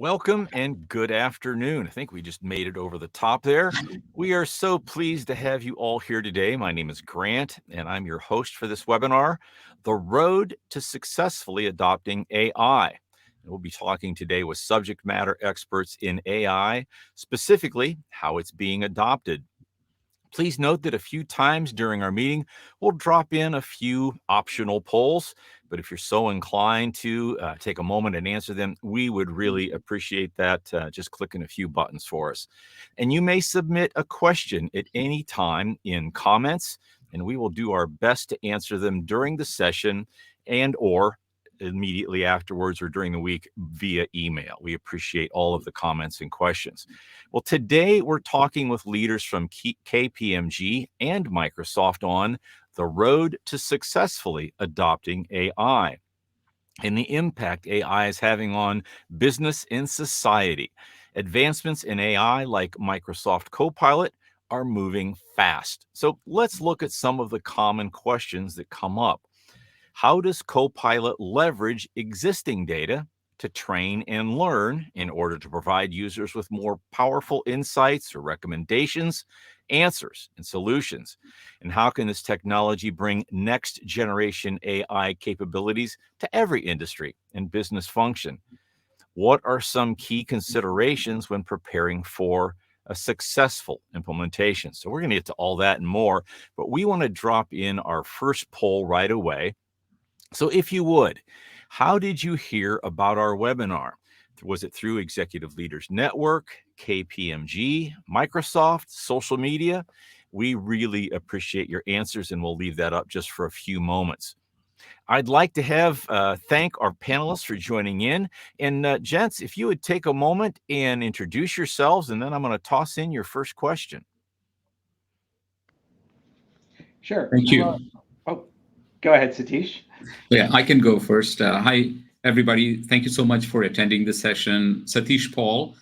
Welcome and good afternoon. I think we just made it over the top there. We are so pleased to have you all here today. My name is Grant, and I'm your host for this webinar, The Road to Successfully Adopting AI. And we'll be talking today with subject matter experts in AI, specifically how it's being adopted. Please note that a few times during our meeting, we'll drop in a few optional polls, but if you're so inclined to take a moment and answer them, we would really appreciate that. Just clicking a few buttons for us. And you may submit a question at any time in comments, and we will do our best to answer them during the session and/or immediately afterwards or during the week via email. We appreciate all of the comments and questions. Well, today we're talking with leaders from KPMG and Microsoft on the road to successfully adopting AI and the impact AI is having on business and society. Advancements in AI like Microsoft Copilot are moving fast. So let's look at some of the common questions that come up. How does Copilot leverage existing data to train and learn in order to provide users with more powerful insights or recommendations, answers, and solutions? And how can this technology bring next generation AI capabilities to every industry and business function? What are some key considerations when preparing for a successful implementation? So we're going to get to all that and more, but we want to drop in our first poll right away. So if you would, how did you hear about our webinar? Was it through Executive Leaders Network, KPMG, Microsoft, social media? We really appreciate your answers, and we'll leave that up just for a few moments. I'd like to thank our panelists for joining in. And gents, if you would take a moment and introduce yourselves, and then I'm going to toss in your first question. Sure. Thank you. Oh, go ahead, Satish. Yeah, I can go first. Hi, everybody. Thank you so much for attending this session. Satish Paul.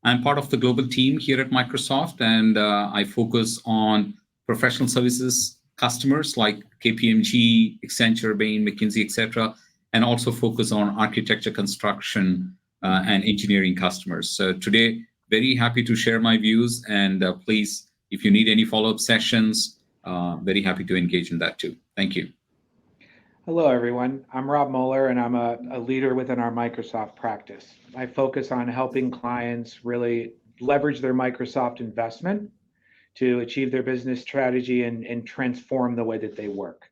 I'm part of the global team here at Microsoft, and I focus on professional services customers like KPMG, Accenture, Bain, McKinsey, etc., and also focus on architecture, construction, and engineering customers. So today, very happy to share my views, and please, if you need any follow-up sessions, very happy to engage in that too. Thank you. Hello, everyone. I'm Rob Moeller, and I'm a leader within our Microsoft practice. I focus on helping clients really leverage their Microsoft investment to achieve their business strategy and transform the way that they work.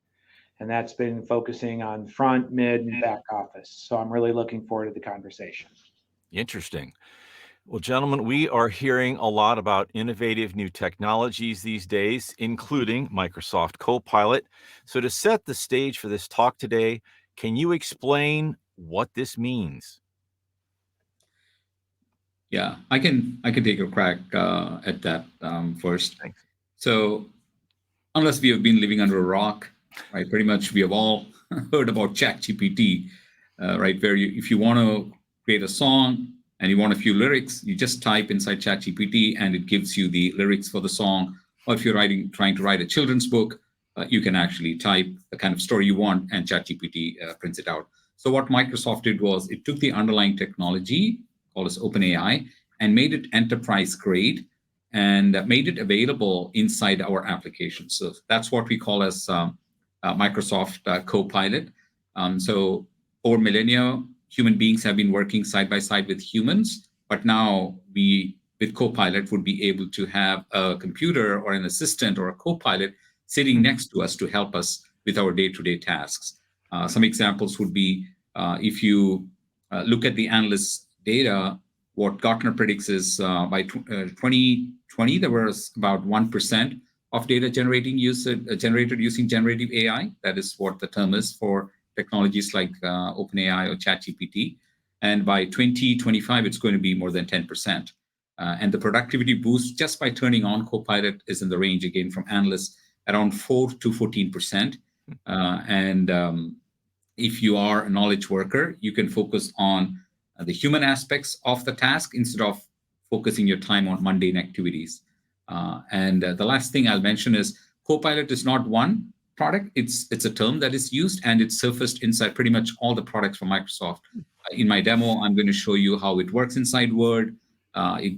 And that's been focusing on front, mid, and back office. So I'm really looking forward to the conversation. Interesting. Well, gentlemen, we are hearing a lot about innovative new technologies these days, including Microsoft Copilot. So to set the stage for this talk today, can you explain what this means? Yeah, I can take a crack at that first. Thanks. So unless we have been living under a rock, right, pretty much we have all heard about ChatGPT, right, where if you want to create a song, and you want a few lyrics, you just type inside ChatGPT and it gives you the lyrics for the song. Or if you're trying to write a children's book, you can actually type the kind of story you want and ChatGPT prints it out. So what Microsoft did was it took the underlying technology called as OpenAI and made it enterprise grade and made it available inside our applications. So that's what we call as Microsoft Copilot. So over millennia, human beings have been working side by side with humans, but now we, with Copilot, would be able to have a computer or an assistant or a Copilot sitting next to us to help us with our day-to-day tasks. Some examples would be if you look at the analysts' data, what Gartner predicts is by 2020, there was about 1% of data generated using generative AI. That is what the term is for technologies like OpenAI or ChatGPT. And by 2025, it's going to be more than 10%. And the productivity boost just by turning on Copilot is in the range, again, from analysts, around 4 to 14%. If you are a knowledge worker, you can focus on the human aspects of the task instead of focusing your time on mundane activities. The last thing I'll mention is Copilot is not one product. It's a term that is used and it's surfaced inside pretty much all the products from Microsoft. In my demo, I'm going to show you how it works inside Word,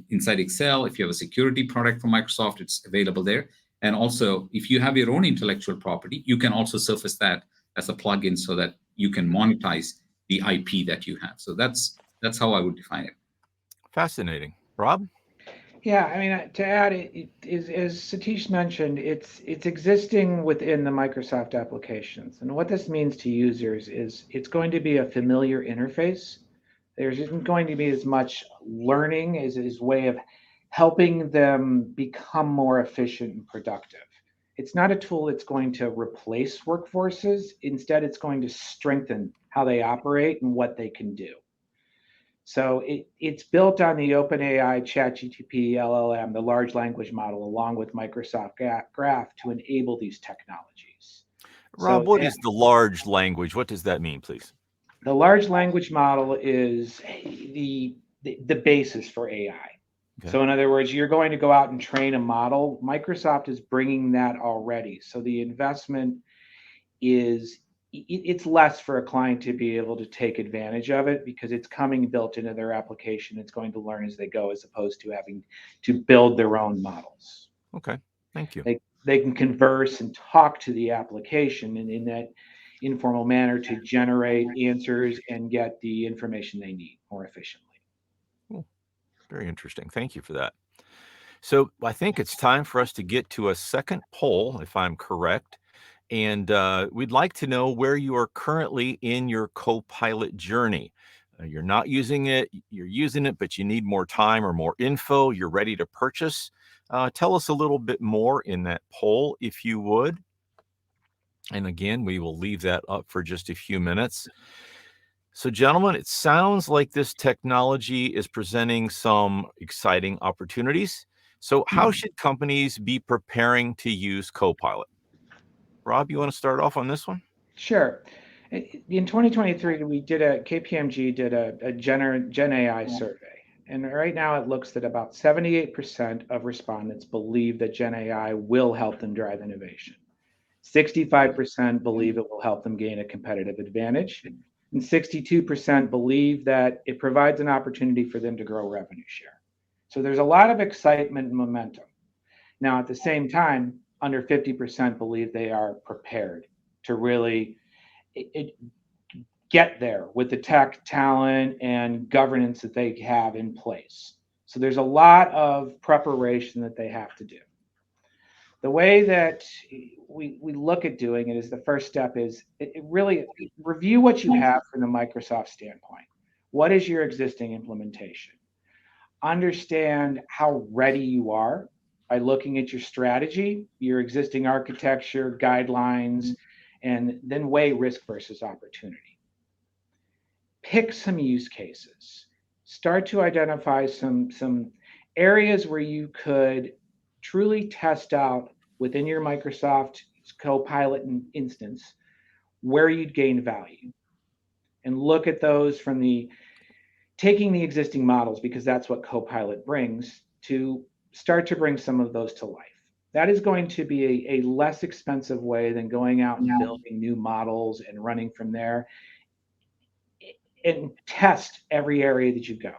inside Excel. If you have a security product from Microsoft, it's available there. And also, if you have your own intellectual property, you can also surface that as a plugin so that you can monetize the IP that you have. So that's how I would define it. Fascinating. Rob? Yeah, I mean, to add, it is, as Satish mentioned, it's existing within the Microsoft applications. And what this means to users is it's going to be a familiar interface. There isn't going to be as much learning as his way of helping them become more efficient and productive. It's not a tool that's going to replace workforces. Instead, it's going to strengthen how they operate and what they can do. So it's built on the OpenAI ChatGPT LLM, the large language model, along with Microsoft Graph to enable these technologies. Rob, what is the large language? What does that mean, please? The large language model is the basis for AI. Okay. So in other words, you're going to go out and train a model. Microsoft is bringing that already. So the investment is, it's less for a client to be able to take advantage of it because it's coming built into their application. It's going to learn as they go, as opposed to having to build their own models. Okay, thank you. They can converse and talk to the application in that informal manner to generate answers and get the information they need more efficiently. Cool. Very interesting. Thank you for that. So I think it's time for us to get to a second poll, if I'm correct. And we'd like to know where you are currently in your Copilot journey. You're not using it, you're using it, but you need more time or more info, you're ready to purchase. Tell us a little bit more in that poll, if you would. And again, we will leave that up for just a few minutes. So, gentlemen, it sounds like this technology is presenting some exciting opportunities. So how should companies be preparing to use Copilot? Rob, you want to start off on this one? Sure. In 2023, KPMG did a Gen AI survey. And right now it looks that about 78% of respondents believe that Gen AI will help them drive innovation. 65% believe it will help them gain a competitive advantage. And 62% believe that it provides an opportunity for them to grow revenue share. So there's a lot of excitement and momentum. Now, at the same time, under 50% believe they are prepared to really get there with the tech talent and governance that they have in place. So there's a lot of preparation that they have to do. The way that we look at doing it is the first step is really review what you have from the Microsoft standpoint. What is your existing implementation? Understand how ready you are by looking at your strategy, your existing architecture, guidelines, and then weigh risk versus opportunity. Pick some use cases. Start to identify some areas where you could truly test out within your Microsoft Copilot instance where you'd gain value. And look at those from taking the existing models, because that's what Copilot brings, to start to bring some of those to life. That is going to be a less expensive way than going out and building new models and running from there. And test every area that you go.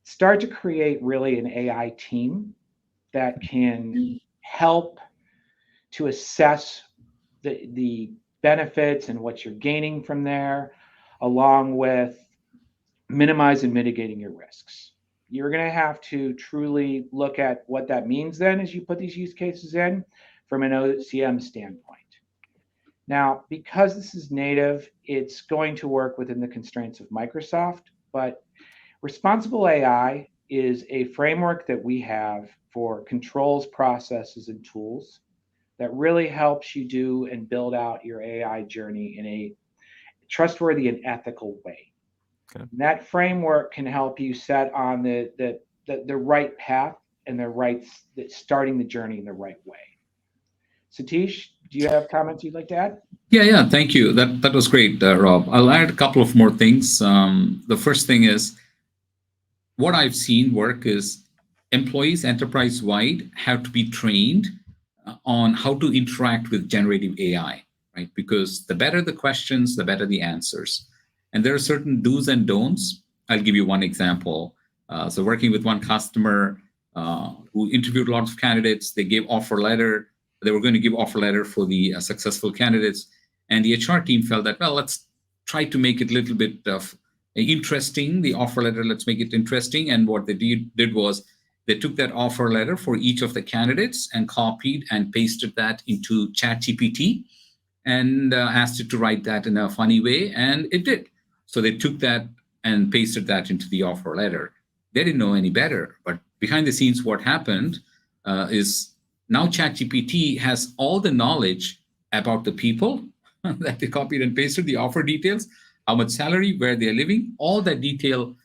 Start to create really an AI team that can help to assess the benefits and what you're gaining from there, along with minimize and mitigating your risks. You're going to have to truly look at what that means then as you put these use cases in from an OCM standpoint. Now, because this is native, it's going to work within the constraints of Microsoft, but responsible AI is a framework that we have for controls, processes, and tools that really helps you do and build out your AI journey in a trustworthy and ethical way. Okay. That framework can help you set on the right path and starting the journey in the right way. Satish, do you have comments you'd like to add? Yeah, thank you. That was great, Rob. I'll add a couple of more things. The first thing is, what I've seen work is employees enterprise-wide have to be trained on how to interact with generative AI, right? Because the better the questions, the better the answers. And there are certain do's and don'ts. I'll give you one example. So working with one customer who interviewed lots of candidates, they gave offer letter. They were going to give offer letter for the successful candidates. And the HR team felt that, well, let's try to make it a little bit of interesting, the offer letter, let's make it interesting. And what they did was they took that offer letter for each of the candidates and copied and pasted that into ChatGPT and asked it to write that in a funny way, and it did. So they took that and pasted that into the offer letter. They didn't know any better, but behind the scenes, what happened is now ChatGPT has all the knowledge about the people that they copied and pasted, the offer details, how much salary, where they're living, all that detailed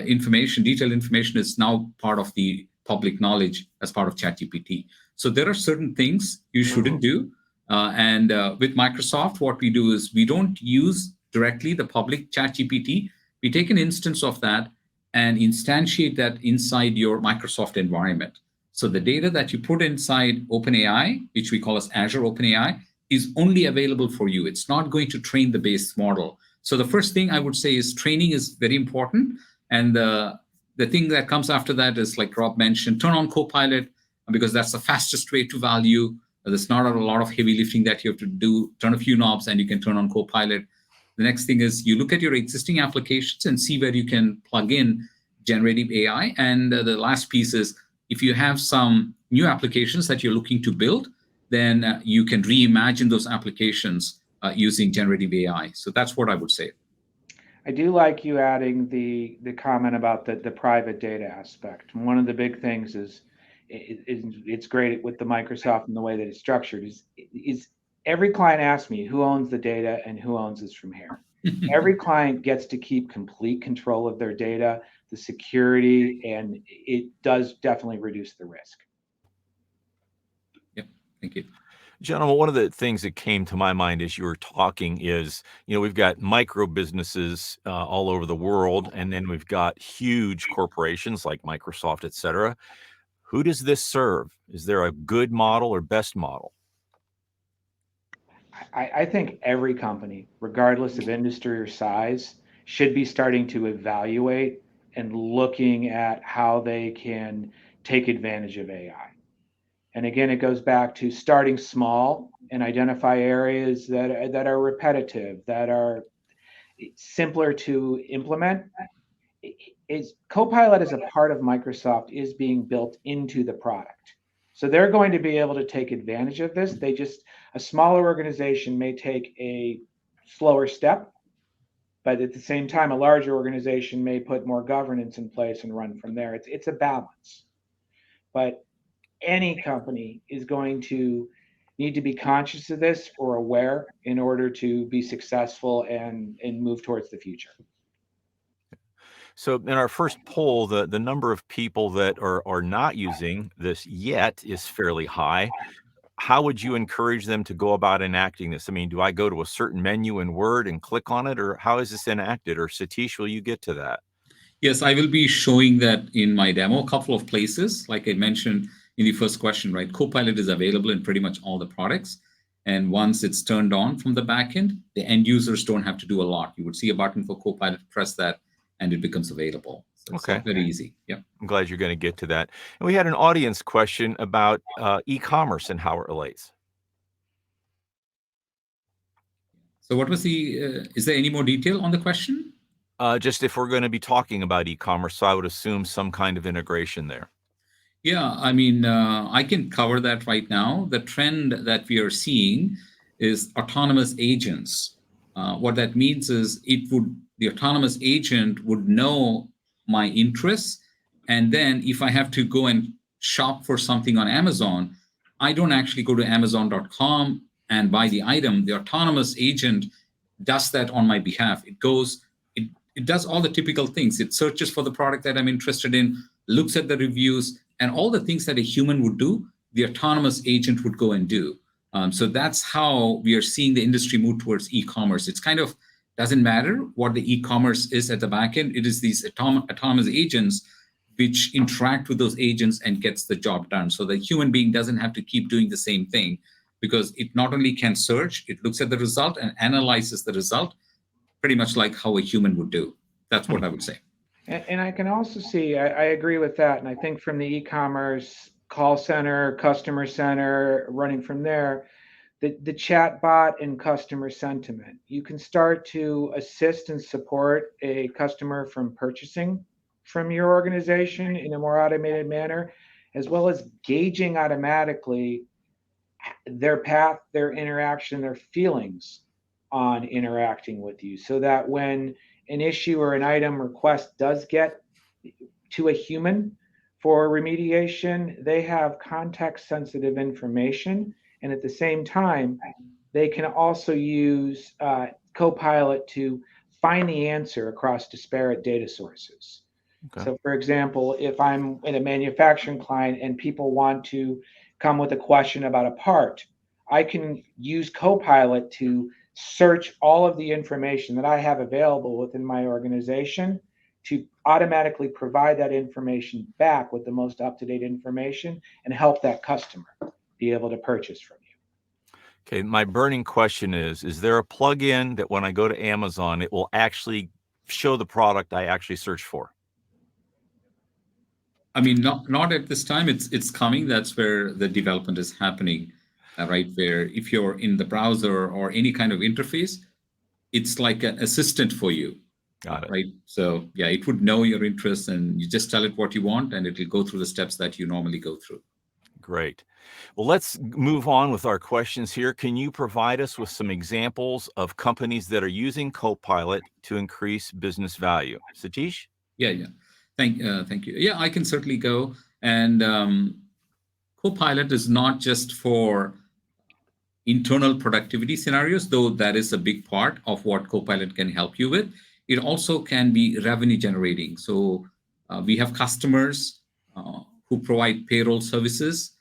information is now part of the public knowledge as part of ChatGPT. So there are certain things you shouldn't do. And with Microsoft, what we do is we don't use directly the public ChatGPT. We take an instance of that and instantiate that inside your Microsoft environment. So the data that you put inside OpenAI, which we call as Azure OpenAI, is only available for you. It's not going to train the base model. So the first thing I would say is training is very important. And the thing that comes after that is, like Rob mentioned, turn on Copilot, because that's the fastest way to value. There's not a lot of heavy lifting that you have to do. Turn a few knobs and you can turn on Copilot. The next thing is you look at your existing applications and see where you can plug in generative AI. And the last piece is if you have some new applications that you're looking to build, then you can reimagine those applications using generative AI. So that's what I would say. I do like you adding the comment about the private data aspect. One of the big things is it's great with the Microsoft and the way that it's structured is every client asks me who owns the data and who owns this from here. Every client gets to keep complete control of their data, the security, and it does definitely reduce the risk. Yep, thank you. Gentlemen, one of the things that came to my mind as you were talking is, we've got micro businesses all over the world, and then we've got huge corporations like Microsoft, et cetera. Who does this serve? Is there a good model or best model? I think every company, regardless of industry or size, should be starting to evaluate and looking at how they can take advantage of AI. And again, it goes back to starting small and identify areas that are repetitive, that are simpler to implement. Copilot as a part of Microsoft is being built into the product. So they're going to be able to take advantage of this. A smaller organization may take a slower step, but at the same time, a larger organization may put more governance in place and run from there. It's a balance. But any company is going to need to be conscious of this or aware in order to be successful and move towards the future. So in our first poll, the number of people that are not using this yet is fairly high. How would you encourage them to go about enacting this? I mean, do I go to a certain menu in Word and click on it, or how is this enacted? Or Satish, will you get to that? Yes, I will be showing that in my demo, a couple of places. Like I mentioned in the first question, right? Copilot is available in pretty much all the products. And once it's turned on from the backend, the end users don't have to do a lot. You would see a button for Copilot, press that, and it becomes available. So it's very easy. Yeah. I'm glad you're going to get to that. And we had an audience question about e-commerce and how it relates. So what was is there any more detail on the question? Just if we're going to be talking about e-commerce, so I would assume some kind of integration there. Yeah, I mean, I can cover that right now. The trend that we are seeing is autonomous agents. What that means is the autonomous agent would know my interests. And then if I have to go and shop for something on Amazon, I don't actually go to Amazon.com and buy the item. The autonomous agent does that on my behalf. It does all the typical things. It searches for the product that I'm interested in, looks at the reviews, and all the things that a human would do, the autonomous agent would go and do. So that's how we are seeing the industry move towards e-commerce. It's kind of doesn't matter what the e-commerce is at the back end. It is these autonomous agents which interact with those agents and gets the job done. So the human being doesn't have to keep doing the same thing, because it not only can search, it looks at the result and analyzes the result, pretty much like how a human would do. That's what I would say. And I can also see, I agree with that. And I think from the e-commerce call center, customer center, running from there, the chat bot and customer sentiment, you can start to assist and support a customer from purchasing from your organization in a more automated manner, as well as gauging automatically their path, their interaction, their feelings on interacting with you, so that when an issue or an item request does get to a human for remediation, they have context sensitive information. And at the same time, they can also use Copilot to find the answer across disparate data sources. Okay. So, for example, if I'm in a manufacturing client and people want to come with a question about a part, I can use Copilot to search all of the information that I have available within my organization to automatically provide that information back with the most up-to-date information and help that customer be able to purchase from you. Okay, my burning question is there a plugin that when I go to Amazon, it will actually show the product I actually search for? I mean, not at this time. It's coming. That's where the development is happening, right? Where if you're in the browser or any kind of interface, it's like an assistant for you. Got it. Right. So yeah, it would know your interests, and you just tell it what you want, and it will go through the steps that you normally go through. Great. Well, let's move on with our questions here. Can you provide us with some examples of companies that are using Copilot to increase business value? Satish? Yeah. Thank you. Yeah, I can certainly go. And Copilot is not just for internal productivity scenarios, though that is a big part of what Copilot can help you with. It also can be revenue generating. So we have customers who provide payroll services,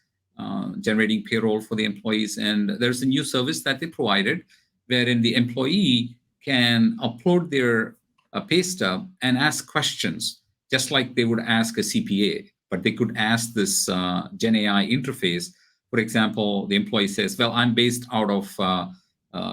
generating payroll for the employees. And there's a new service that they provided wherein the employee can upload their pay stub and ask questions, just like they would ask a CPA, but they could ask this Gen AI interface. For example, the employee says, well, I'm based out of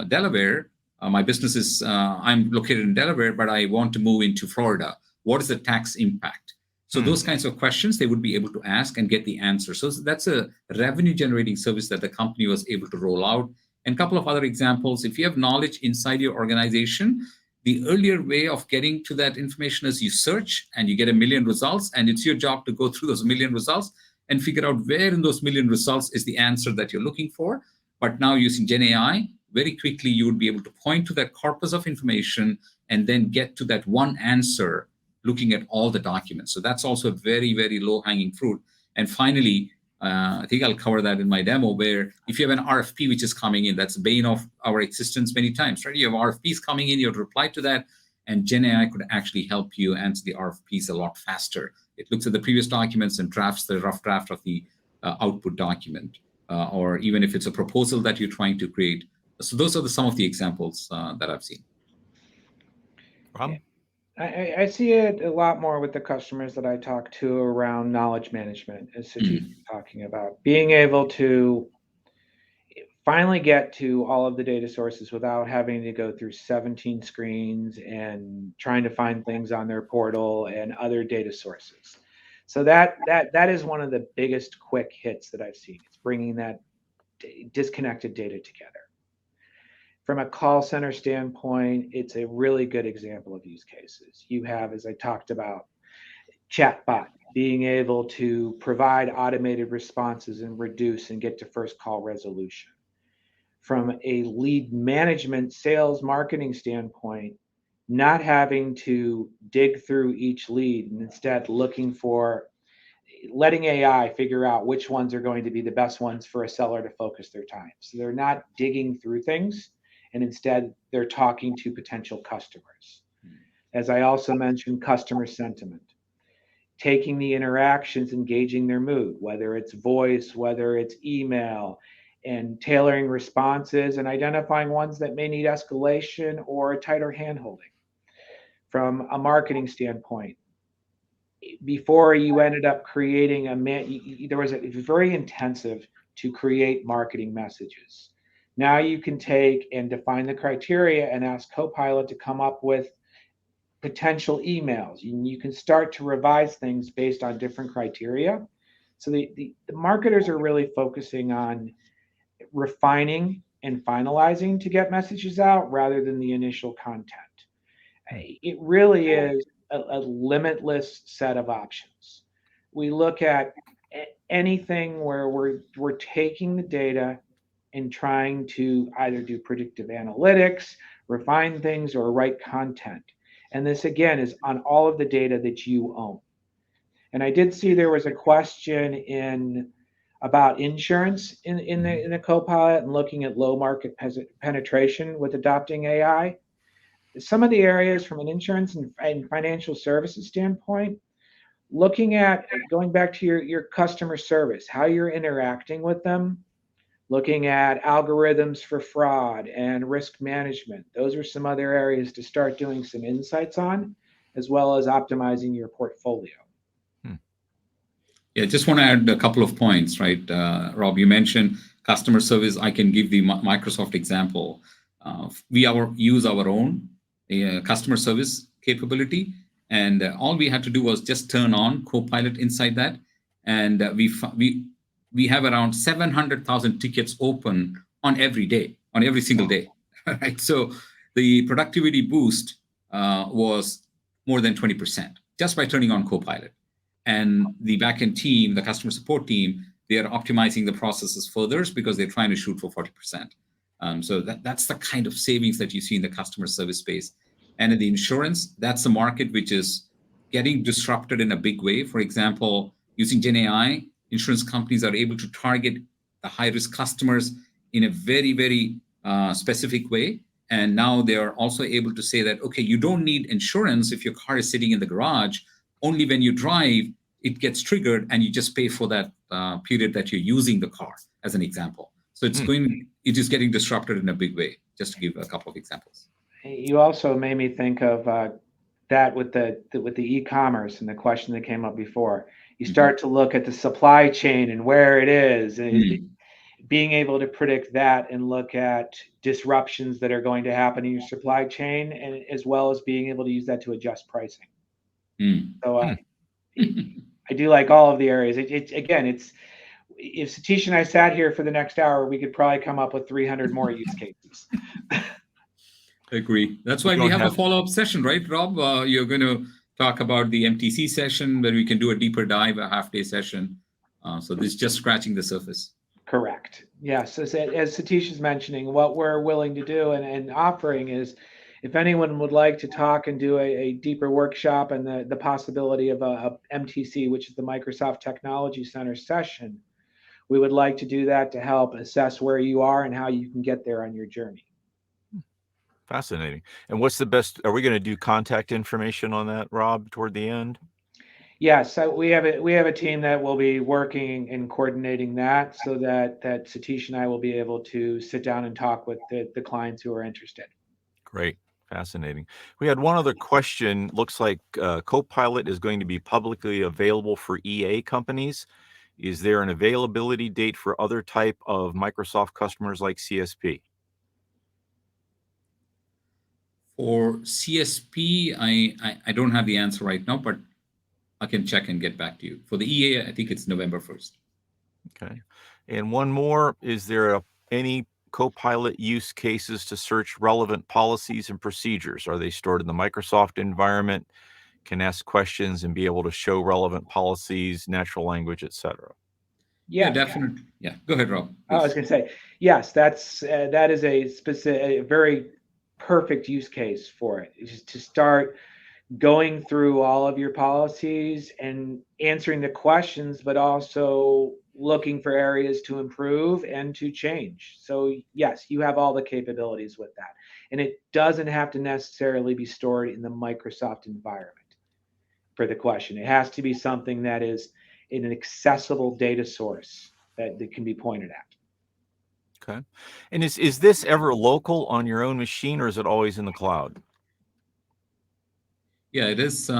Delaware. My business is, I'm located in Delaware, but I want to move into Florida. What is the tax impact? So those kinds of questions they would be able to ask and get the answer. So that's a revenue generating service that the company was able to roll out. And a couple of other examples, if you have knowledge inside your organization, the earlier way of getting to that information is you search and you get 1 million results, and it's your job to go through those 1 million results and figure out where in those 1 million results is the answer that you're looking for. But now using Gen AI, very quickly you would be able to point to that corpus of information and then get to that one answer looking at all the documents. So that's also a very, very low-hanging fruit. And finally, I think I'll cover that in my demo, where if you have an RFP which is coming in, that's the bane of our existence many times, right? You have RFPs coming in, you have to reply to that, and Gen AI could actually help you answer the RFPs a lot faster. It looks at the previous documents and drafts the rough draft of the output document, or even if it's a proposal that you're trying to create. So those are some of the examples that I've seen. Rob? I see it a lot more with the customers that I talk to around knowledge management, as Satish is talking about. Being able to finally get to all of the data sources without having to go through 17 screens and trying to find things on their portal and other data sources. So that is one of the biggest quick hits that I've seen. It's bringing that disconnected data together. From a call center standpoint, it's a really good example of use cases. You have, as I talked about, chatbot being able to provide automated responses and reduce and get to first call resolution. From a lead management, sales, marketing standpoint, not having to dig through each lead and instead letting AI figure out which ones are going to be the best ones for a seller to focus their time. So they're not digging through things, and instead they're talking to potential customers. As I also mentioned, customer sentiment, taking the interactions, engaging their mood, whether it's voice, whether it's email, and tailoring responses and identifying ones that may need escalation or a tighter handholding. From a marketing standpoint, before you ended up creating it was very intensive to create marketing messages. Now you can take and define the criteria and ask Copilot to come up with potential emails. You can start to revise things based on different criteria. So the marketers are really focusing on refining and finalizing to get messages out rather than the initial content. It really is a limitless set of options. We look at anything where we're taking the data and trying to either do predictive analytics, refine things, or write content. And this again is on all of the data that you own. And I did see there was a question in about insurance in the Copilot and looking at low market penetration with adopting AI. Some of the areas from an insurance and financial services standpoint, looking at going back to your customer service, how you're interacting with them, looking at algorithms for fraud and risk management. Those are some other areas to start doing some insights on, as well as optimizing your portfolio. Yeah, just want to add a couple of points, right? Rob, you mentioned customer service. I can give the Microsoft example. We use our own customer service capability, and all we had to do was just turn on Copilot inside that, and we have around 700,000 tickets open on every single day, right? So the productivity boost was more than 20% just by turning on Copilot. And the backend team, the customer support team, they are optimizing the processes further because they're trying to shoot for 40%. So that's the kind of savings that you see in the customer service space. And in the insurance, that's a market which is getting disrupted in a big way. For example, using Gen AI, insurance companies are able to target the high-risk customers in a very, very specific way. And now they are also able to say that, okay, you don't need insurance if your car is sitting in the garage. Only when you drive, it gets triggered, and you just pay for that period that you're using the car, as an example. So it is getting disrupted in a big way, just to give a couple of examples. You also made me think of that with the e-commerce and the question that came up before. You start to look at the supply chain and where it is, and being able to predict that and look at disruptions that are going to happen in your supply chain, and as well as being able to use that to adjust pricing. So I do like all of the areas. It's if Satish and I sat here for the next hour, we could probably come up with 300 more use cases. I agree. That's why we have a follow-up session, right, Rob? You're going to talk about the MTC session, where we can do a deeper dive, a half-day session. So this is just scratching the surface. Correct. Yes. As Satish is mentioning, what we're willing to do and offering is, if anyone would like to talk and do a deeper workshop and the possibility of a MTC, which is the Microsoft Technology Center session, we would like to do that to help assess where you are and how you can get there on your journey. Fascinating. And what's the best? Are we going to do contact information on that, Rob, toward the end? Yes, so we have a team that will be working and coordinating that, so that Satish and I will be able to sit down and talk with the clients who are interested. Great. Fascinating. We had one other question. Looks like Copilot is going to be publicly available for EA companies. Is there an availability date for other type of Microsoft customers like CSP? For CSP, I don't have the answer right now, but I can check and get back to you. For the EA, I think it's November 1st. Okay. And one more, is there any Copilot use cases to search relevant policies and procedures? Are they stored in the Microsoft environment, can ask questions and be able to show relevant policies, natural language, etc.? Yeah, definitely. Yeah, go ahead, Rob. I was going to say, yes, that is a very perfect use case for it, is to start going through all of your policies and answering the questions, but also looking for areas to improve and to change. So yes, you have all the capabilities with that. And it doesn't have to necessarily be stored in the Microsoft environment for the question. It has to be something that is in an accessible data source that can be pointed at. Okay. And is this ever local on your own machine, or is it always in the cloud? Yeah, it is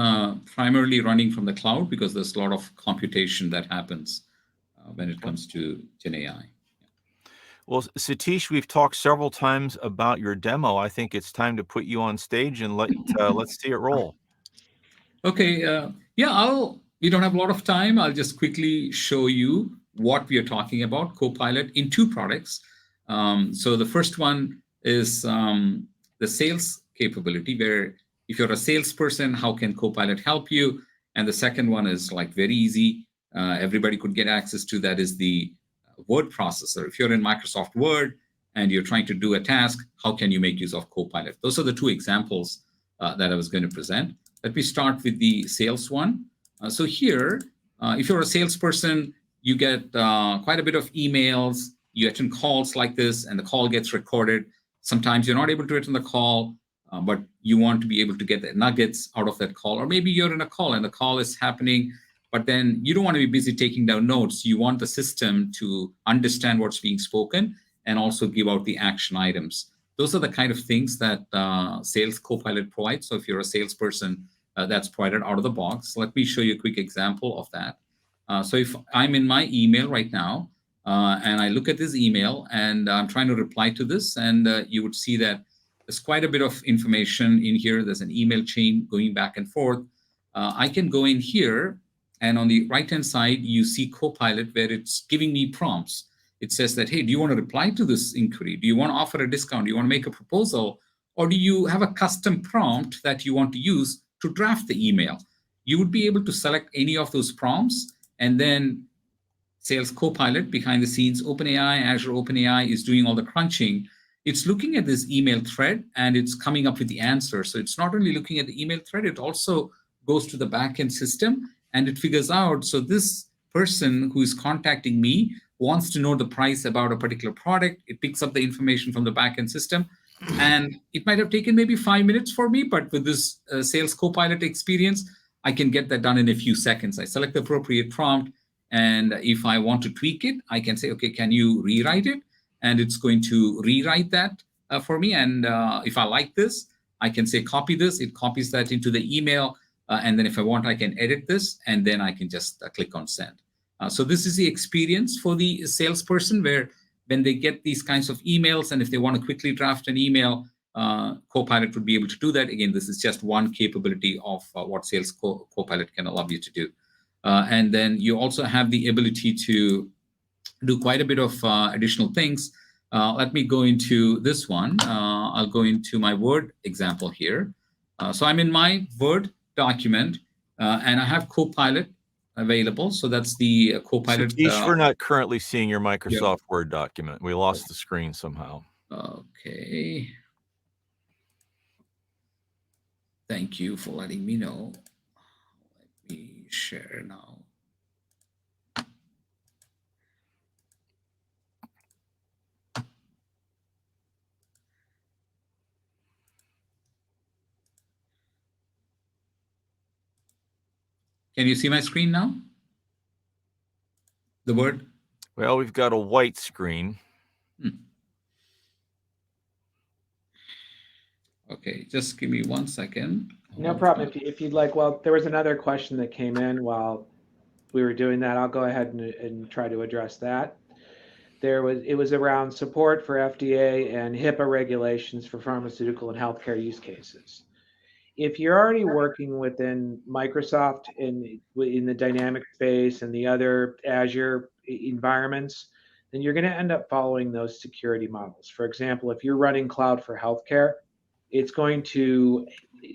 primarily running from the cloud, because there's a lot of computation that happens when it comes to Gen AI. Well, Satish, we've talked several times about your demo. I think it's time to put you on stage and let's see it roll. Okay, yeah, we don't have a lot of time. I'll just quickly show you what we are talking about, Copilot, in two products. So the first one is the sales capability, where if you're a salesperson, how can Copilot help you? And the second one is like very easy. Everybody could get access to that, is the word processor. If you're in Microsoft Word and you're trying to do a task, how can you make use of Copilot? Those are the two examples that I was going to present. Let me start with the sales one. So here, if you're a salesperson, you get quite a bit of emails, you attend calls like this, and the call gets recorded. Sometimes you're not able to attend the call, but you want to be able to get the nuggets out of that call. Or maybe you're in a call and the call is happening, but then you don't want to be busy taking down notes. You want the system to understand what's being spoken and also give out the action items. Those are the kind of things that Sales Copilot provides. So if you're a salesperson, that's provided out of the box. Let me show you a quick example of that. So if I'm in my email right now, and I look at this email and I'm trying to reply to this, and you would see that there's quite a bit of information in here. There's an email chain going back and forth. I can go in here, and on the right-hand side, you see Copilot, where it's giving me prompts. It says that, hey, do you want to reply to this inquiry? Do you want to offer a discount? Do you want to make a proposal? Or do you have a custom prompt that you want to use to draft the email? You would be able to select any of those prompts, and then Sales Copilot behind the scenes, OpenAI, Azure OpenAI is doing all the crunching. It's looking at this email thread and it's coming up with the answer. So it's not only looking at the email thread, it also goes to the backend system and it figures out, so this person who is contacting me wants to know the price about a particular product. It picks up the information from the backend system. And it might have taken maybe 5 minutes for me, but with this Sales Copilot experience, I can get that done in a few seconds. I select the appropriate prompt, and if I want to tweak it, I can say, okay, can you rewrite it? And it's going to rewrite that for me. And if I like this, I can say, copy this. It copies that into the email. And then if I want, I can edit this, and then I can just click on send. So this is the experience for the salesperson, where when they get these kinds of emails, and if they want to quickly draft an email, Copilot would be able to do that. Again, this is just one capability of what Sales Copilot can allow you to do. And then you also have the ability to do quite a bit of additional things. Let me go into this one. I'll go into my Word example here. So I'm in my Word document, and I have Copilot available. So that's the Copilot. Satish, we're not currently seeing your Microsoft Word document. We lost the screen somehow. Okay. Thank you for letting me know. Let me share now. Can you see my screen now? The Word? Well, we've got a white screen. Okay, just give me 1 second. No problem. If you'd like, well, there was another question that came in while we were doing that. I'll go ahead and try to address that. It was around support for FDA and HIPAA regulations for pharmaceutical and healthcare use cases. If you're already working within Microsoft in the dynamic space and the other Azure environments, then you're going to end up following those security models. For example, if you're running cloud for healthcare, it's going to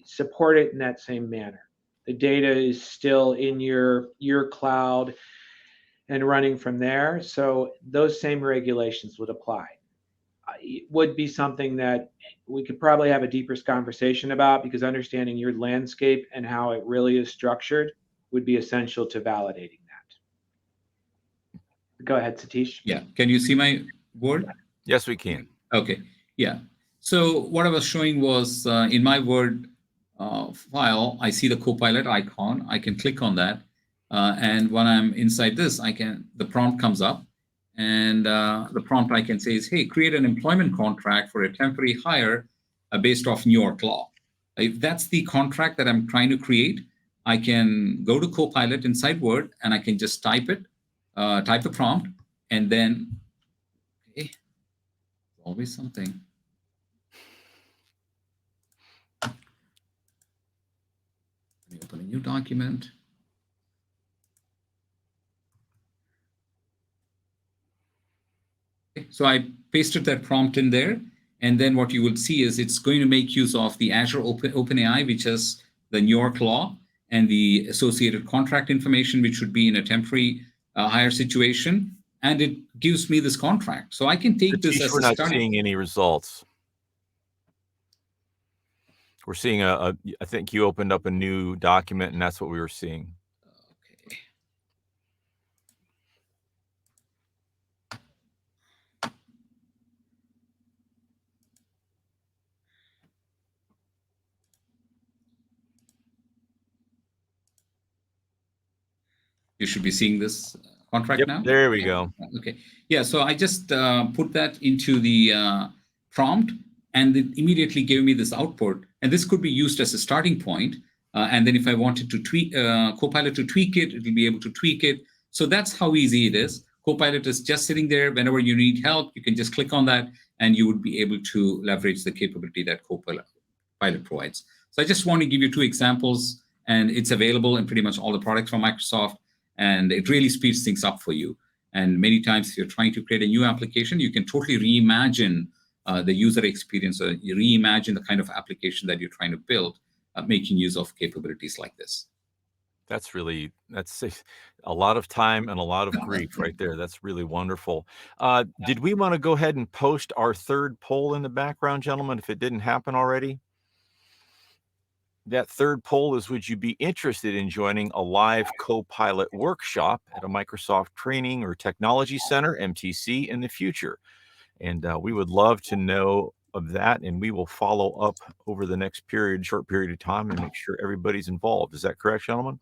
support it in that same manner. The data is still in your cloud and running from there. So those same regulations would apply. It would be something that we could probably have a deeper conversation about, because understanding your landscape and how it really is structured would be essential to validating that. Go ahead, Satish. Yeah. Can you see my Word? Yes, we can. Okay. Yeah. So what I was showing was in my Word file, I see the Copilot icon. I can click on that. And when I'm inside this, the prompt comes up. And the prompt I can say is, hey, create an employment contract for a temporary hire based off New York law. If that's the contract that I'm trying to create, I can go to Copilot inside Word, and I can just type the prompt, and then, okay, Always something. Let me open a new document. Okay, so I pasted that prompt in there. And then what you will see is it's going to make use of the Azure OpenAI, which is the New York law, and the associated contract information, which would be in a temporary hire situation. And it gives me this contract. So I can take this Satish, as we're a not starting. seeing any results. We're seeing I think you opened up a new document, and that's what we were seeing. Okay. You should be seeing this contract Yep, now. there we go. Okay. Yeah. So I just put that into the prompt, and it immediately gave me this output. And this could be used as a starting point. And then if I wanted to tweak Copilot to tweak it, it will be able to tweak it. So that's how easy it is. Copilot is just sitting there. Whenever you need help, you can just click on that, and you would be able to leverage the capability that Copilot provides. So I just want to give you two examples, and it's available in pretty much all the products from Microsoft. And it really speeds things up for you. And many times, if you're trying to create a new application, you can totally reimagine the user experience, or you reimagine the kind of application that you're trying to build, making use of capabilities like this. That's a lot of time and a lot of grief right there. That's really wonderful. Did we want to go ahead and post our third poll in the background, gentlemen, if it didn't happen already? That third poll is, would you be interested in joining a live Copilot workshop at a Microsoft Training or Technology Center, MTC, in the future? And we would love to know of that, and we will follow up over the next short period of time, and make sure everybody's involved. Is that correct, gentlemen?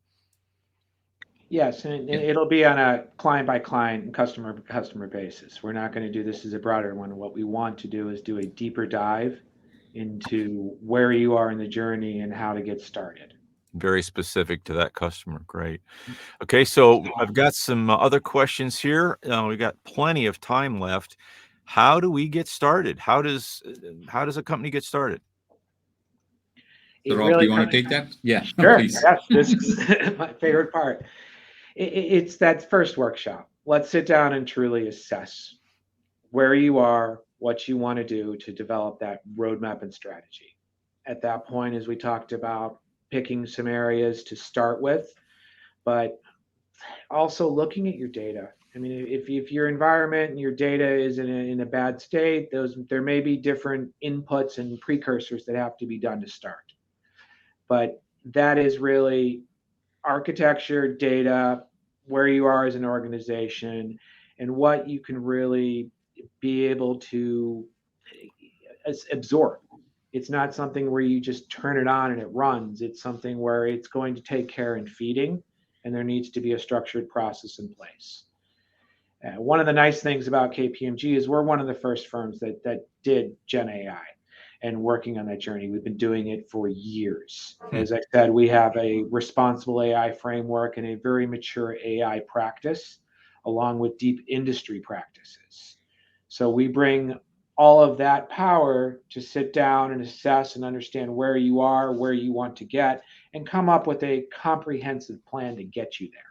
Yes, and it'll be on a client by client, customer by customer basis. We're not going to do this as a broader one. What we want to do is do a deeper dive into where you are in the journey and how to get started. Very specific to that customer. Great. Okay, so I've got some other questions here. We've got plenty of time left. How do we get started? How does a company get started? So Rob, do you want to take that? Yeah, sure. please. Yes, this is my favorite part. It's that first workshop. Let's sit down and truly assess where you are, what you want to do to develop that roadmap and strategy. At that point, as we talked about, picking some areas to start with, but also looking at your data. I mean, if your environment and your data is in a bad state, there may be different inputs and precursors that have to be done to start. But that is really architecture, data, where you are as an organization, and what you can really be able to absorb. It's not something where you just turn it on and it runs. It's something where it's going to take care in feeding, and there needs to be a structured process in place. One of the nice things about KPMG is we're one of the first firms that did Gen AI and working on that journey. We've been doing it for years. As I said, we have a responsible AI framework and a very mature AI practice, along with deep industry practices. So we bring all of that power to sit down and assess and understand where you are, where you want to get, and come up with a comprehensive plan to get you there.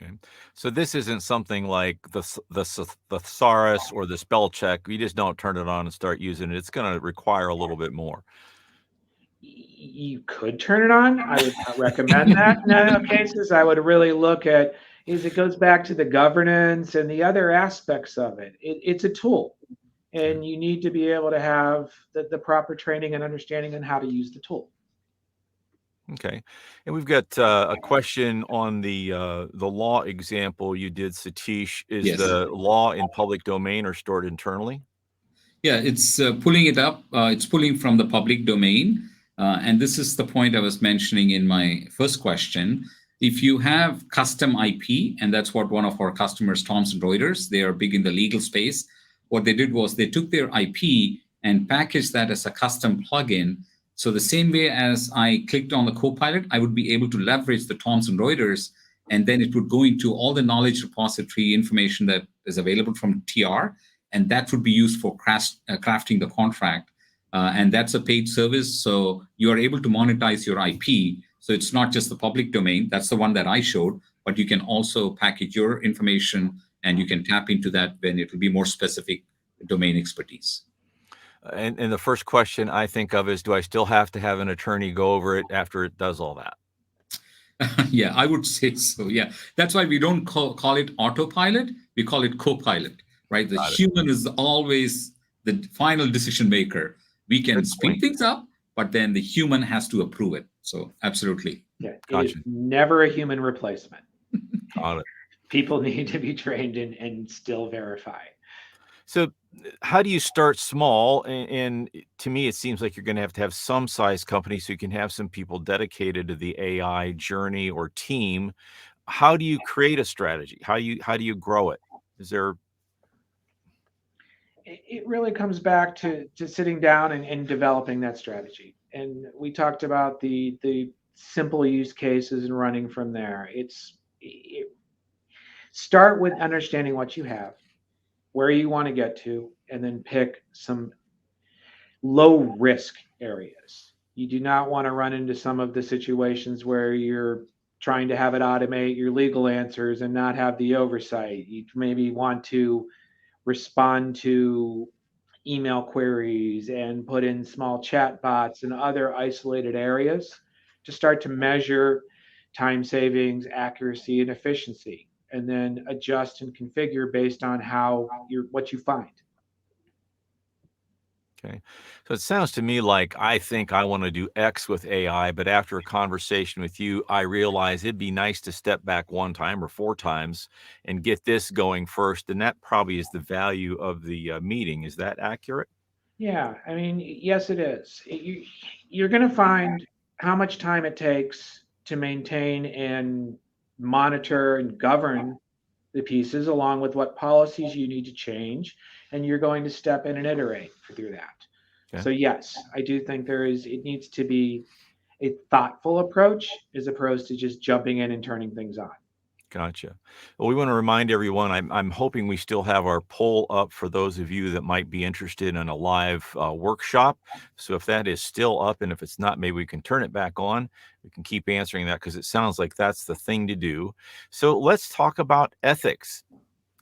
Okay. So this isn't something like the thesaurus or the spell check. You just don't turn it on and start using it. It's going to require a little bit more. You could turn it on. I would not recommend that in other cases. I would really look at it goes back to the governance and the other aspects of it. It's a tool, and you need to be able to have the proper training and understanding on how to use the tool. Okay, and we've got a question on the law example you did, Satish. Is Yes. the law in public domain or stored internally? Yeah, it's pulling it up. It's pulling from the public domain. And this is the point I was mentioning in my first question. If you have custom IP, and that's what one of our customers, Thomson Reuters, they are big in the legal space. What they did was they took their IP and packaged that as a custom plugin. So the same way as I clicked on the Copilot, I would be able to leverage the Thomson Reuters and then it would go into all the knowledge repository information that is available from TR, and that would be used for crafting the contract. And that's a paid service, so you are able to monetize your IP. So it's not just the public domain, that's the one that I showed, but you can also package your information and you can tap into that when it will be more specific domain expertise. And the first question I think of is, do I still have to have an attorney go over it after it does all that? Yeah, I would say so. Yeah, that's why we don't call it autopilot. We call it co-pilot, right? The human is always the final decision maker. We can speed things up, but then the human has to approve it. So absolutely. Yeah, Gotcha. it is never a human replacement. Got it. People need to be trained and still verify. So how do you start small? And to me, it seems like you're going to have some size company so you can have some people dedicated to the AI journey or team. How do you create a strategy? How do you grow it? Is there? It really comes back to sitting down and developing that strategy. And we talked about the simple use cases and running from there. Start with understanding what you have, where you want to get to, and then pick some low risk areas. You do not want to run into some of the situations where you're trying to have it automate your legal answers and not have the oversight. You maybe want to respond to email queries and put in small chat bots and other isolated areas to start to measure time savings, accuracy, and efficiency, and then adjust and configure based on what you find. Okay. So it sounds to me like I think I want to do X with AI, but after a conversation with you, I realize it'd be nice to step back 1 time or 4 times and get this going first. And that probably is the value of the meeting. Is that accurate? Yeah, I mean, yes, it is. You're going to find how much time it takes to maintain and monitor and govern the pieces, along with what policies you need to change, and you're going to step in and iterate through that. Okay. So yes, I do think it needs to be a thoughtful approach as opposed to just jumping in and turning things on. Gotcha. Well, we want to remind everyone, I'm hoping we still have our poll up for those of you that might be interested in a live workshop. So if that is still up, and if it's not, maybe we can turn it back on. We can keep answering that because it sounds like that's the thing to do. So let's talk about ethics,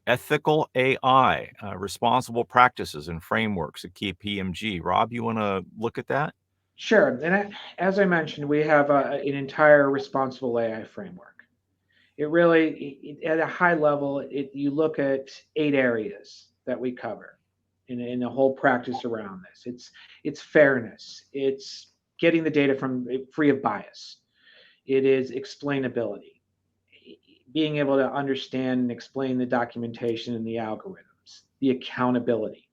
ethical AI, responsible practices and frameworks at KPMG. Rob, you want to look at that? Sure. And as I mentioned, we have an entire responsible AI framework. It really, at a high level, you look at 8 areas that we cover in the whole practice around this. It's fairness. It's getting the data from free of bias. It is explainability, being able to understand and explain the documentation and the algorithms, the accountability,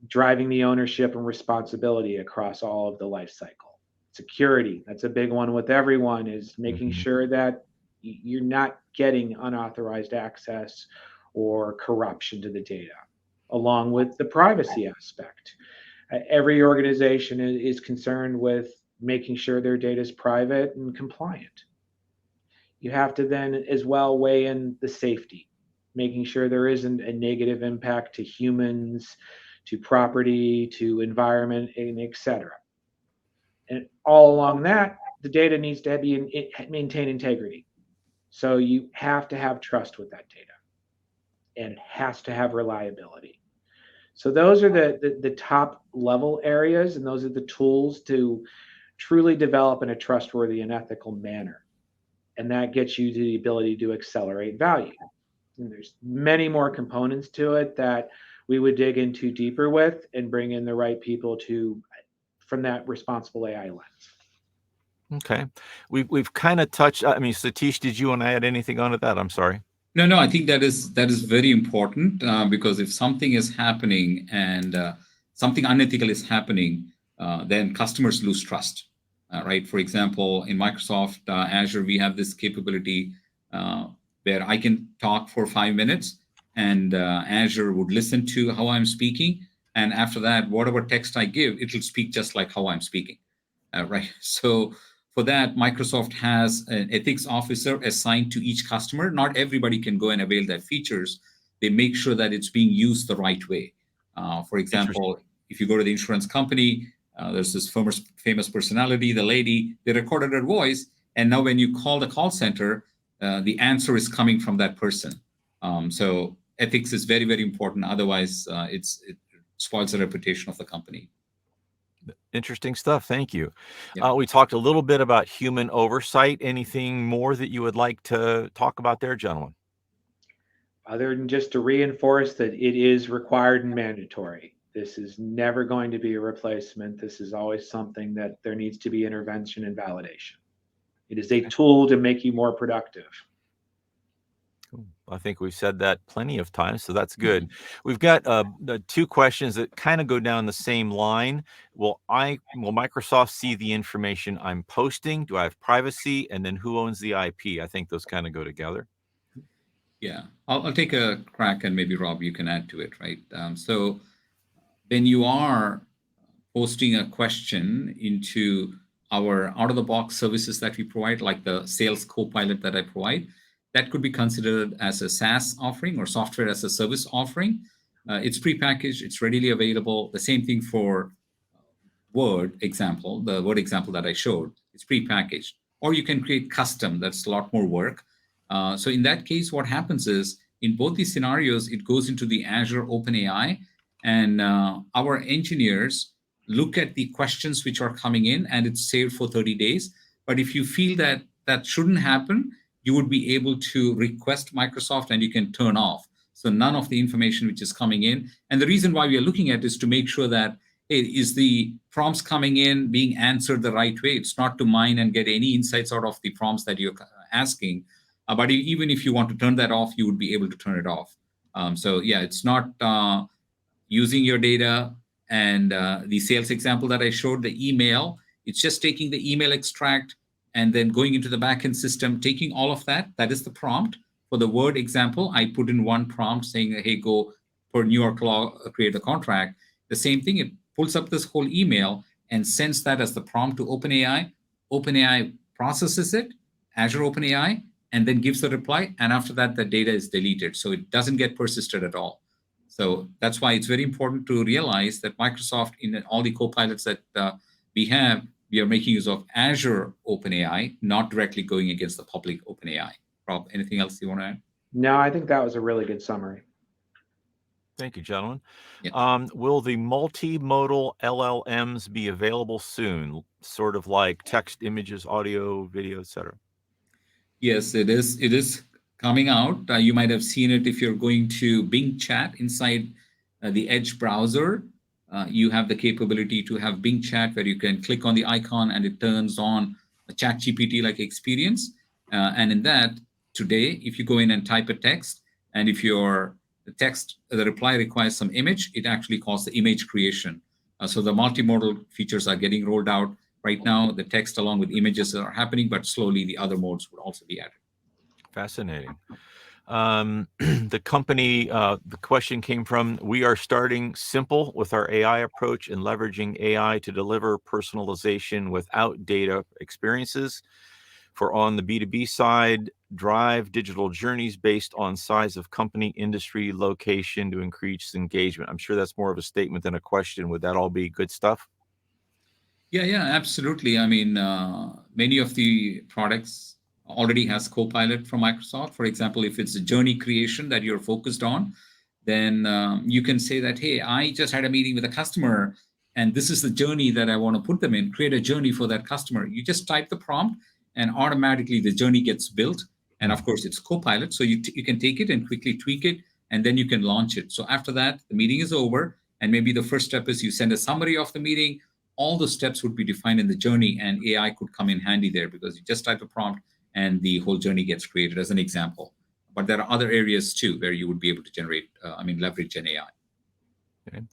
driving the ownership and responsibility across all of the life cycle. Security, that's a big one with everyone, is making sure that you're not getting unauthorized access or corruption to the data, along with the privacy aspect. Every organization is concerned with making sure their data is private and compliant. You have to then as well weigh in the safety, making sure there isn't a negative impact to humans, to property, to environment, and et cetera. And all along that, the data needs to maintain integrity. So you have to have trust with that data, and it has to have reliability. So those are the top level areas, and those are the tools to truly develop in a trustworthy and ethical manner. And that gets you to the ability to accelerate value. And there's many more components to it that we would dig into deeper with and bring in the right people from that responsible AI lens. Okay. We've kind of touched, I mean, Satish, did you want to add anything onto that? I'm sorry. No, I think that is very important because if something is happening and something unethical is happening, then customers lose trust, right? For example, in Microsoft Azure, we have this capability where I can talk for 5 minutes and Azure would listen to how I'm speaking. And after that, whatever text I give, it will speak just like how I'm speaking, right? So for that, Microsoft has an ethics officer assigned to each customer. Not everybody can go and avail their features. They make sure that it's being used the right way. For example, if you go to the insurance company, there's this famous personality, the lady, they recorded her voice, and now when you call the call center, the answer is coming from that person. So ethics is very, very important. Otherwise, it spoils the reputation of the company. Interesting stuff. Thank you. Yep. We talked a little bit about human oversight. Anything more that you would like to talk about there, gentlemen? Other than just to reinforce that it is required and mandatory. This is never going to be a replacement. This is always something that there needs to be intervention and validation. It is a tool to make you more productive. I think we've said that plenty of times, so that's good. We've got two questions that kind of go down the same line. Will Microsoft see the information I'm posting? Do I have privacy? And then who owns the IP? I think those kind of go together. Yeah, I'll take a crack, and maybe Rob, you can add to it, right? So when you are posting a question into our out-of-the-box services that we provide, like the Sales Copilot that I provide, that could be considered as a SaaS offering or software as a service offering. It's prepackaged, it's readily available. The same thing for Word example, the Word example that I showed, it's prepackaged. Or you can create custom, that's a lot more work. So in that case, what happens is, in both these scenarios, it goes into the Azure OpenAI, and our engineers look at the questions which are coming in, and it's saved for 30 days. But if you feel that that shouldn't happen, you would be able to request Microsoft, and you can turn off. So none of the information which is coming in. And the reason why we are looking at is to make sure that, hey, is the prompts coming in being answered the right way? It's not to mine and get any insights out of the prompts that you're asking. But even if you want to turn that off, you would be able to turn it off. So yeah, it's not using your data. And the sales example that I showed, the email, it's just taking the email extract and then going into the backend system, taking all of that. That is the prompt. For the Word example, I put in one prompt saying, hey, go for New York law, create a contract. The same thing, it pulls up this whole email and sends that as the prompt to OpenAI. OpenAI processes it, Azure OpenAI, and then gives the reply. And after that, the data is deleted. So it doesn't get persisted at all. So that's why it's very important to realize that Microsoft, in all the copilots that we have, we are making use of Azure OpenAI, not directly going against the public OpenAI. Rob, anything else you want to add? No, I think that was a really good summary. Thank you, gentlemen. Yeah. Will the multimodal LLMs be available soon? Sort of like text, images, audio, video, etc. Yes, it is. It is coming out. You might have seen it if you're going to Bing Chat inside the Edge browser. You have the capability to have Bing Chat where you can click on the icon and it turns on a ChatGPT-like experience. And in that, today, if you go in and type a text, and if the reply requires some image, it actually calls the image creation. So the multimodal features are getting rolled out. Right now, the text along with images are happening, but slowly the other modes would also be added. Fascinating. The company, the question came from, we are starting simple with our AI approach and leveraging AI to deliver personalization without data experiences. For on the B2B side, drive digital journeys based on size of company, industry, location to increase engagement. I'm sure that's more of a statement than a question. Would that all be good stuff? Yeah, absolutely. I mean, many of the products already has Copilot from Microsoft. For example, if it's a journey creation that you're focused on, then you can say that, hey, I just had a meeting with a customer, and this is the journey that I want to put them in. Create a journey for that customer. You just type the prompt, and automatically the journey gets built. And of course, it's Copilot, so you can take it and quickly tweak it, and then you can launch it. So after that, the meeting is over, and maybe the first step is you send a summary of the meeting. All the steps would be defined in the journey, and AI could come in handy there because you just type a prompt and the whole journey gets created, as an example. But there are other areas too where you would be able to generate, leverage Gen AI. Okay.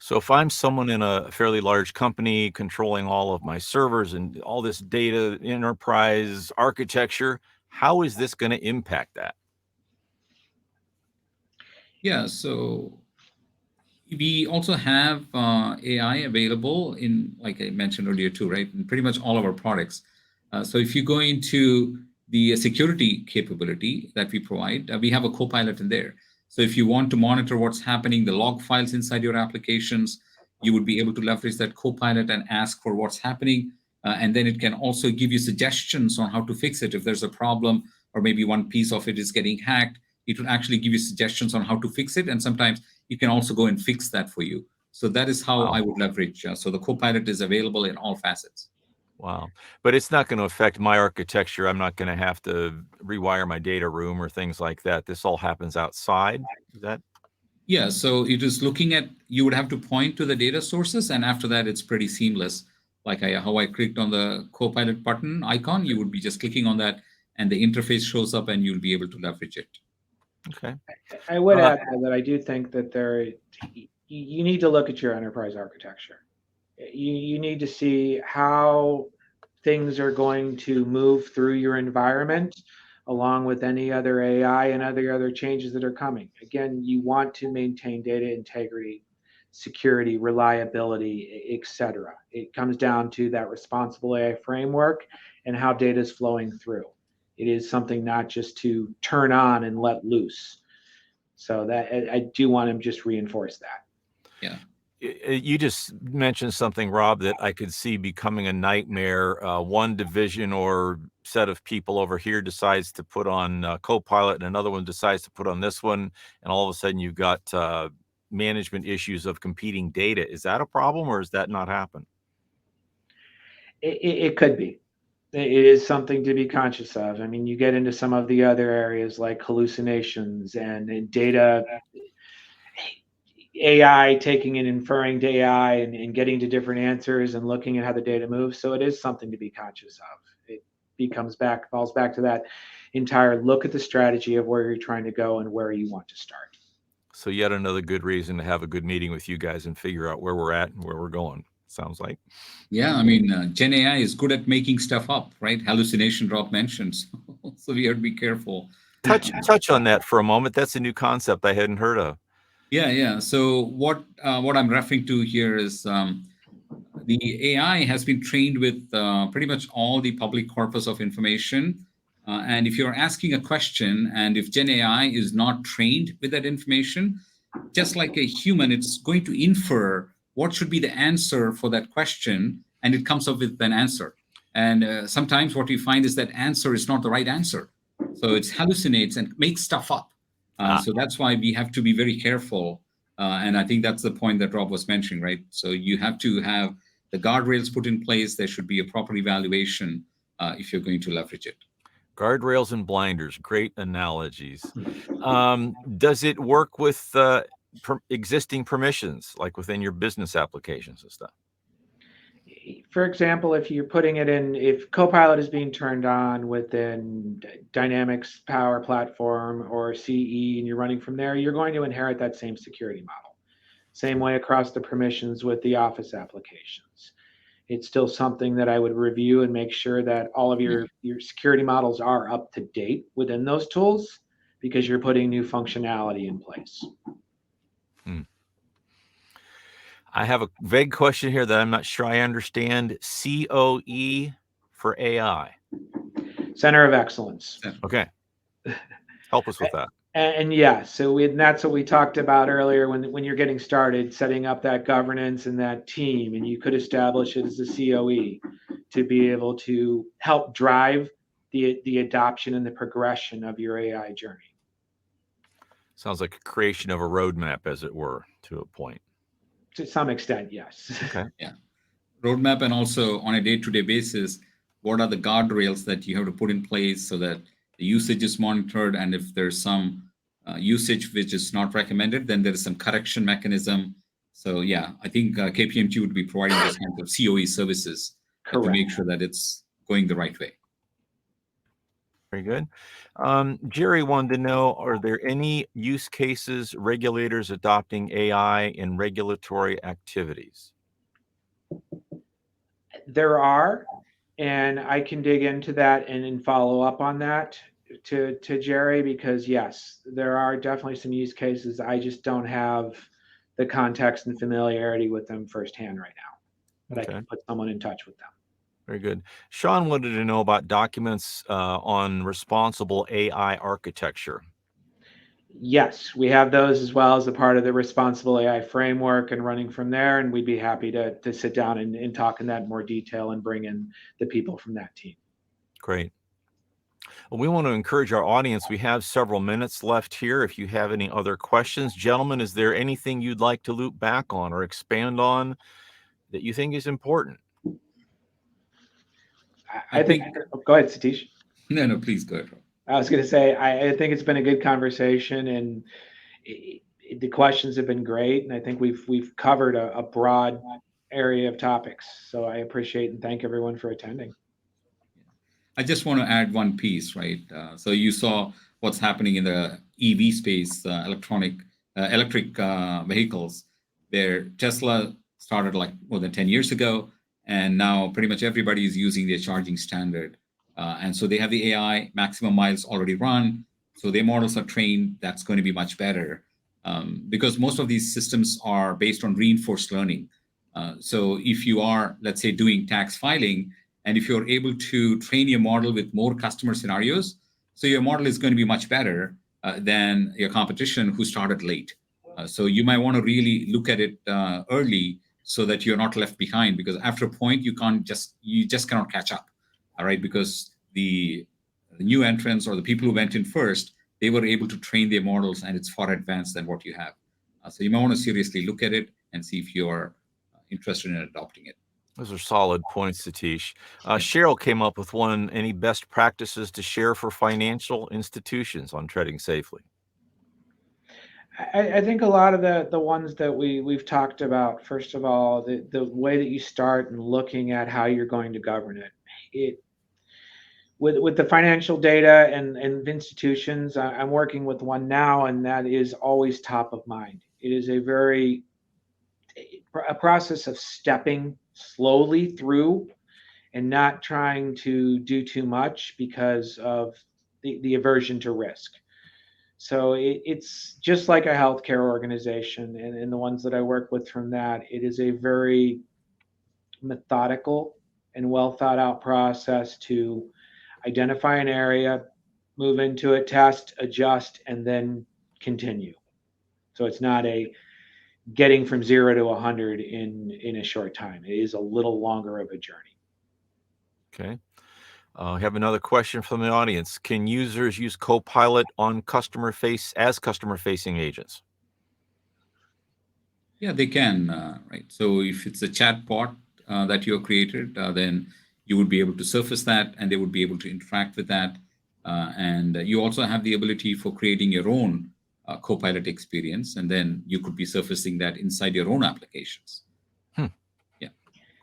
So if I'm someone in a fairly large company controlling all of my servers and all this data enterprise architecture, how is this going to impact that? Yeah, so we also have AI available in, like I mentioned earlier too, right? In pretty much all of our products. So if you go into the security capability that we provide, we have a Copilot in there. So if you want to monitor what's happening, the log files inside your applications, you would be able to leverage that Copilot and ask for what's happening. And then it can also give you suggestions on how to fix it. If there's a problem or maybe one piece of it is getting hacked, it will actually give you suggestions on how to fix it. And sometimes you can also go and fix that for you. So that is how I would leverage. So the Copilot is available in all facets. Wow. But it's not going to affect my architecture. I'm not going to have to rewire my data room or things like that. This all happens outside. Is that? Yeah, so it is looking at, you would have to point to the data sources, and after that, it's pretty seamless. Like how I clicked on the Copilot button icon, you would be just clicking on that, and the interface shows up, and you'll be able to leverage it. Okay. I would add that I do think that you need to look at your enterprise architecture. You need to see how things are going to move through your environment, along with any other AI and other changes that are coming. Again, you want to maintain data integrity, security, reliability, etc. It comes down to that responsible AI framework and how data is flowing through. It is something not just to turn on and let loose. So that I do want to just reinforce that. Yeah. You just mentioned something, Rob, that I could see becoming a nightmare. One division or set of people over here decides to put on Copilot, and another one decides to put on this one, and all of a sudden you've got management issues of competing data. Is that a problem, or does that not happen? It could be. It is something to be conscious of. I mean, you get into some of the other areas like hallucinations and data, AI taking and inferring to AI and getting to different answers and looking at how the data moves. So it is something to be conscious of. It falls back to that entire look at the strategy of where you're trying to go and where you want to start. So yet another good reason to have a good meeting with you guys and figure out where we're at and where we're going. Sounds like. Yeah, I mean, Gen AI is good at making stuff up, right? Hallucination Rob mentions. So we have to be careful. Touch on that for a moment. That's a new concept I hadn't heard of. Yeah. So what I'm referring to here is the AI has been trained with pretty much all the public corpus of information. And if you're asking a question, and if Gen AI is not trained with that information, just like a human, it's going to infer what should be the answer for that question, and it comes up with an answer. And sometimes what we find is that answer is not the right answer. So it hallucinates and makes stuff up. So that's why we have to be very careful. And I think that's the point that Rob was mentioning, right? So you have to have the guardrails put in place. There should be a proper evaluation if you're going to leverage it. Guardrails and blinders, great analogies. Does it work with existing permissions, like within your business applications and stuff? For example, if you're putting it in, if Copilot is being turned on within Dynamics Power Platform or CE and you're running from there, you're going to inherit that same security model. Same way across the permissions with the Office applications. It's still something that I would review and make sure that all of your security models are up to date within those tools, because you're putting new functionality in place. I have a vague question here that I'm not sure I understand. COE for AI. Center of Excellence. Okay. Help us with that. And yeah, and that's what we talked about earlier when you're getting started, setting up that governance and that team, and you could establish it as a COE to be able to help drive the adoption and the progression of your AI journey. Sounds like a creation of a roadmap, as it were, to a point. To some extent, yes. Okay. Yeah. Roadmap, and also on a day-to-day basis, what are the guardrails that you have to put in place so that the usage is monitored, and if there's some usage which is not recommended, then there is some correction mechanism. So yeah, I think KPMG would be providing those kinds of COE services to make sure that it's going the right way. Very good. Jerry wanted to know, are there any use cases regulators adopting AI in regulatory activities? There are, and I can dig into that and follow up on that to Jerry, because yes, there are definitely some use cases. I just don't have the context and familiarity with them firsthand right now, but I can put someone in touch with them. Very good. Sean wanted to know about documents on responsible AI architecture. Yes, we have those as well as a part of the responsible AI framework and running from there. And we'd be happy to sit down and talk in that in more detail and bring in the people from that team. Great. Well, we want to encourage our audience. We have several minutes left here. If you have any other questions, gentlemen, is there anything you'd like to loop back on or expand on that you think is important? I think, go ahead, Satish. No, please go ahead, Rob. I was going to say, I think it's been a good conversation, and the questions have been great. And I think we've covered a broad area of topics. So I appreciate and thank everyone for attending. I just want to add one piece, right? So you saw what's happening in the EV space, electric vehicles, where Tesla started like more than 10 years ago, and now pretty much everybody is using their charging standard. And so they have the AI maximum miles already run, so their models are trained. That's going to be much better because most of these systems are based on reinforced learning. So if you are, let's say, doing tax filing, and if you're able to train your model with more customer scenarios, so your model is going to be much better than your competition who started late. So you might want to really look at it early so that you're not left behind, because after a point you just cannot catch up. All right, because the new entrants or the people who went in first, they were able to train their models, and it's far advanced than what you have. So you might want to seriously look at it and see if you're interested in adopting it. Those are solid points, Satish. Cheryl came up with one. Any best practices to share for financial institutions on treading safely? I think a lot of the ones that we've talked about, first of all, the way that you start and looking at how you're going to govern it. With the financial data and institutions, I'm working with one now, and that is always top of mind. It is a process of stepping slowly through and not trying to do too much because of the aversion to risk. So it's just like a healthcare organization, and the ones that I work with from that, it is a very methodical and well thought out process to identify an area, move into it, test, adjust, and then continue. So it's not a getting from 0 to 100 in a short time. It is a little longer of a journey. Okay. I have another question from the audience. Can users use Copilot on customer-facing agents? Yeah, they can, right? So if it's a chat bot that you have created, then you would be able to surface that, and they would be able to interact with that. And you also have the ability for creating your own Copilot experience, and then you could be surfacing that inside your own applications. Yeah.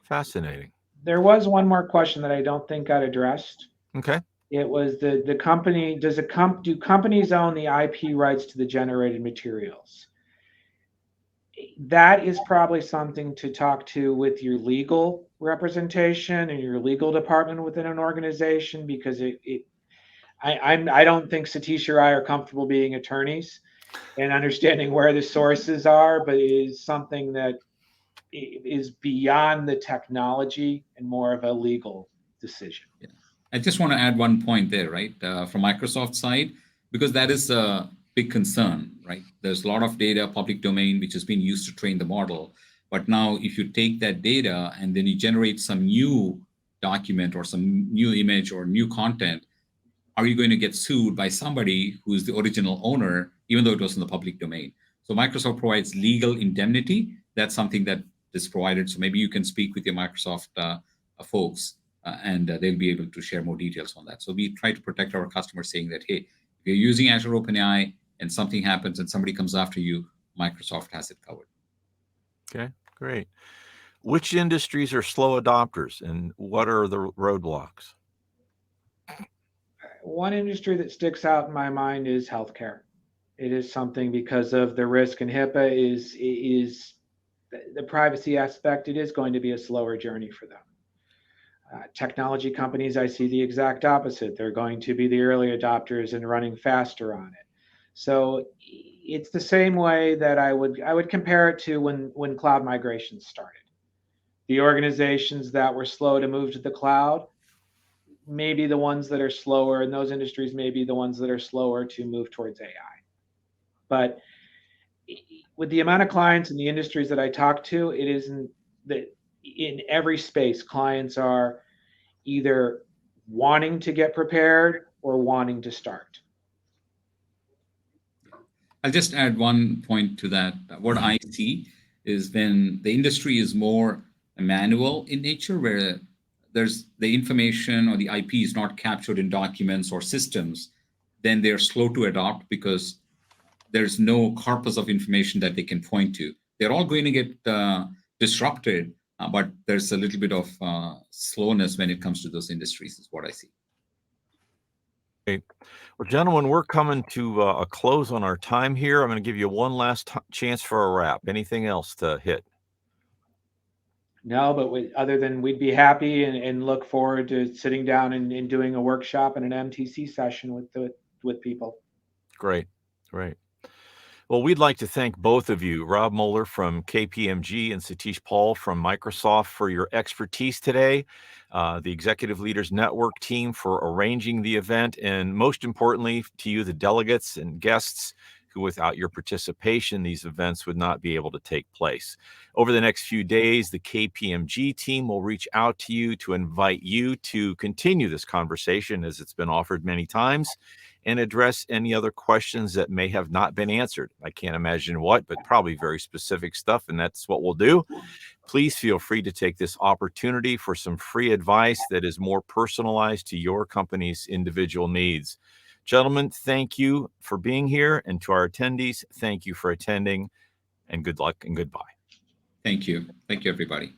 Fascinating. There was one more question that I don't think got addressed. Okay. It was the company. Do companies own the IP rights to the generated materials? That is probably something to talk to with your legal representation and your legal department within an organization, because I don't think Satish or I are comfortable being attorneys and understanding where the sources are, but it is something that is beyond the technology and more of a legal decision. Yeah. I just want to add one point there, right? From Microsoft side, because that is a big concern, right? There's a lot of data, public domain, which has been used to train the model. But now if you take that data and then you generate some new document or some new image or new content, are you going to get sued by somebody who is the original owner, even though it was in the public domain? So Microsoft provides legal indemnity. That's something that is provided. So maybe you can speak with your Microsoft folks, and they'll be able to share more details on that. So we try to protect our customers, saying that, hey, if you're using Azure OpenAI and something happens and somebody comes after you, Microsoft has it covered. Okay, great. Which industries are slow adopters, and what are the roadblocks? One industry that sticks out in my mind is healthcare. It is something, because of the risk, and HIPAA is the privacy aspect. It is going to be a slower journey for them. Technology companies, I see the exact opposite. They're going to be the early adopters and running faster on it. So it's the same way that I would compare it to when cloud migration started. The organizations that were slow to move to the cloud may be the ones that are slower, and those industries may be the ones that are slower to move towards AI. But with the amount of clients and the industries that I talk to, it isn't that in every space, clients are either wanting to get prepared or wanting to start. I'll just add one point to that. What I see is when the industry is more manual in nature, where there's the information or the IP is not captured in documents or systems, then they're slow to adopt because there's no corpus of information that they can point to. They're all going to get disrupted, but there's a little bit of slowness when it comes to those industries, is what I see. Great. Well, gentlemen, we're coming to a close on our time here. I'm going to give you one last chance for a wrap. Anything else to hit? No, but other than we'd be happy and look forward to sitting down and doing a workshop and an MTC session with people. Great. Great. Well, we'd like to thank both of you, Rob Moeller from KPMG and Satish Paul from Microsoft, for your expertise today, the Executive Leaders Network team for arranging the event, and most importantly, to you, the delegates and guests, who without your participation, these events would not be able to take place. Over the next few days, the KPMG team will reach out to you to invite you to continue this conversation, as it's been offered many times, and address any other questions that may have not been answered. I can't imagine what, but probably very specific stuff, and that's what we'll do. Please feel free to take this opportunity for some free advice that is more personalized to your company's individual needs. Gentlemen, thank you for being here, and to our attendees, thank you for attending, and good luck and goodbye. Thank you. Thank you, everybody.